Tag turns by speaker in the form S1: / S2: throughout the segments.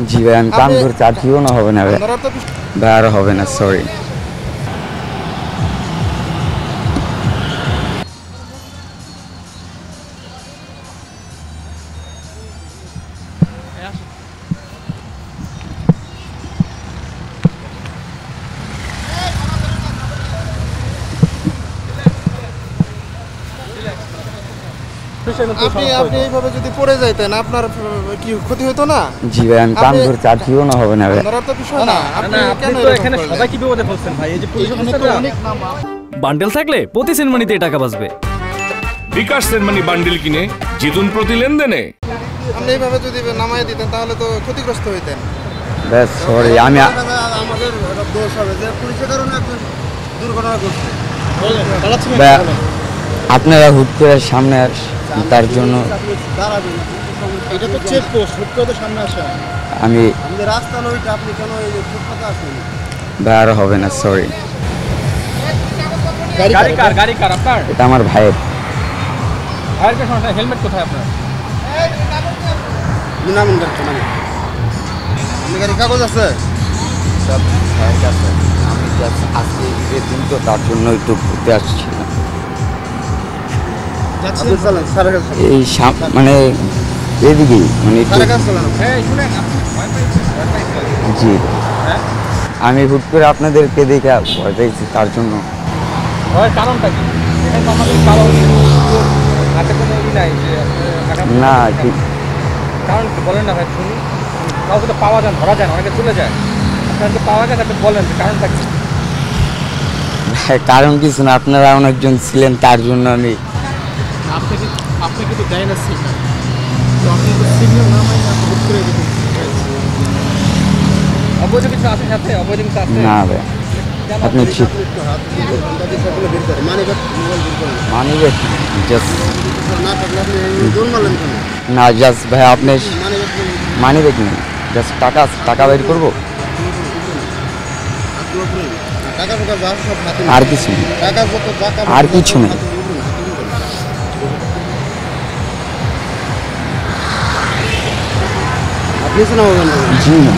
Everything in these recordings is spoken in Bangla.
S1: জি ভাই, আমি কান ধরছি, আর কিও না হবে না ভাই, ভাই আর হবে না, সরি।
S2: আপনি এইভাবে যদি পড়ে যাইতেন আপনার কি ক্ষতি হতো না?
S1: জি ভাই, আমি কান ধরছি, আর কিও না হবে না ভাই।
S2: ধরার তো বিষয় না, আপনি কেন এখানে সবাই কি বিপদে ফেলছেন ভাই? এই যে পুলিশ অফিসাররা অনেক
S3: বান্ডেল থাকলে প্রতি সেনমানিতে টাকা বাঁচবে।
S4: বিকাশ সেনমানি বান্ডেল কিনে জিতুন প্রতি লেনদেনে।
S2: আপনি এইভাবে যদি নামায় দিতেন তাহলে তো ক্ষতিগ্রস্ত হইতেন।
S1: ব্যাস সরি, আমি
S2: আমাদের দোষ হবে যে পুলিশের কারণে একজন দুর্ঘটনা ঘটছে।
S1: ভাই, আপনারা হুট করে সামনে তার জন্য
S2: এটা তো চেক পোস্ট, হুট করে তো সামনে আসে।
S1: আমি
S2: আমাদের রাস্তা নইটা, আপনি কেন এই ফুটপাতে আসেন?
S1: ভাই আর হবে না, সরি।
S3: গাড়ি কার আপনার?
S1: এটা আমার ভাইয়ের।
S3: ভাইয়ের কে সমস্যা, হেলমেট কোথায় আপনার?
S2: নামুন গাড়ি, নামুন। আপনি গাড়ি কাগজ আছে?
S1: সব ভাইয়ের কাছে। আমি জাস্ট আজকে ঈদের দিন তো তার জন্য একটু ঘুরতে আসছিলাম।
S2: আপনি চলেন, স্যারের কাছে চলেন।
S1: এই মানে এদিকেই মানে একটু
S2: স্যারের কাছে চলেন।
S3: শুনেন
S1: জি, আমি হুট করে আপনাদেরকে দেখে ভয় পেয়েছি তার জন্য।
S3: ভয়ের কারণটা কি? এখানে তো আমাদের কারণ হাতে কোনো ই নাই যে
S1: না ঠিক
S3: কারণ কি বলেন না ভাই, শুনি। কাউকে তো পাওয়া যায়, ধরা যায় না, অনেকে চলে যায়। আপনাকে পাওয়া যায়, আপনি বলেন যে কারণটা কি?
S1: কারণ কিছু না, আপনারা অনেকজন ছিলেন তার জন্য আমি।
S2: আপনাকে তো দেয় না সিগন্যাল, তো আপনি তো সিগন্যাল না মানে আপনি বুক করে দিবেন।
S3: অবৈধ কিছু আছে সাথে? অবৈধ কিছু আছে
S1: না ভাই, আপনি ঠিক মানি ব্যাগ জাস্ট না, জাস্ট ভাই আপনি মানি ব্যাগ নেই, জাস্ট টাকা বের করবো, আর কিছু নেই, আর কিছু নেই। জি না,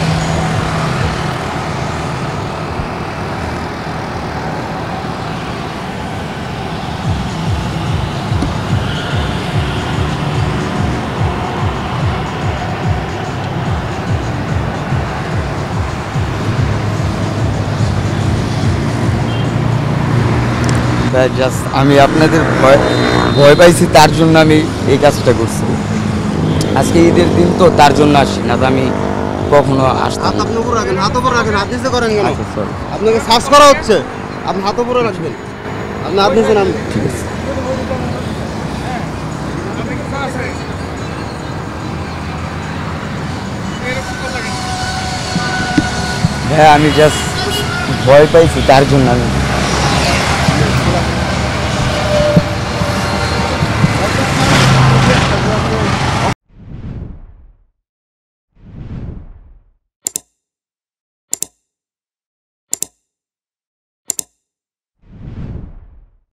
S1: জাস্ট আমি আপনাদের ভয় পাইছি তার জন্য আমি এই কাজটা করছি। আজকে ঈদের দিন তো তার জন্য আসি, না তো আমি কখনো আসতাম না।
S2: হাত উপরে রাখেন, হাত নিচে করেন কেন?
S1: আচ্ছা, sorry।
S2: আপনাকে সার্চ করা হচ্ছে, আপনি হাত উপরে রাখবেন। আপনি হাত নিচে নাম।
S1: ঠিক আছে। হ্যাঁ, আমি জাস্ট ভয় পাইছি তার জন্য আমি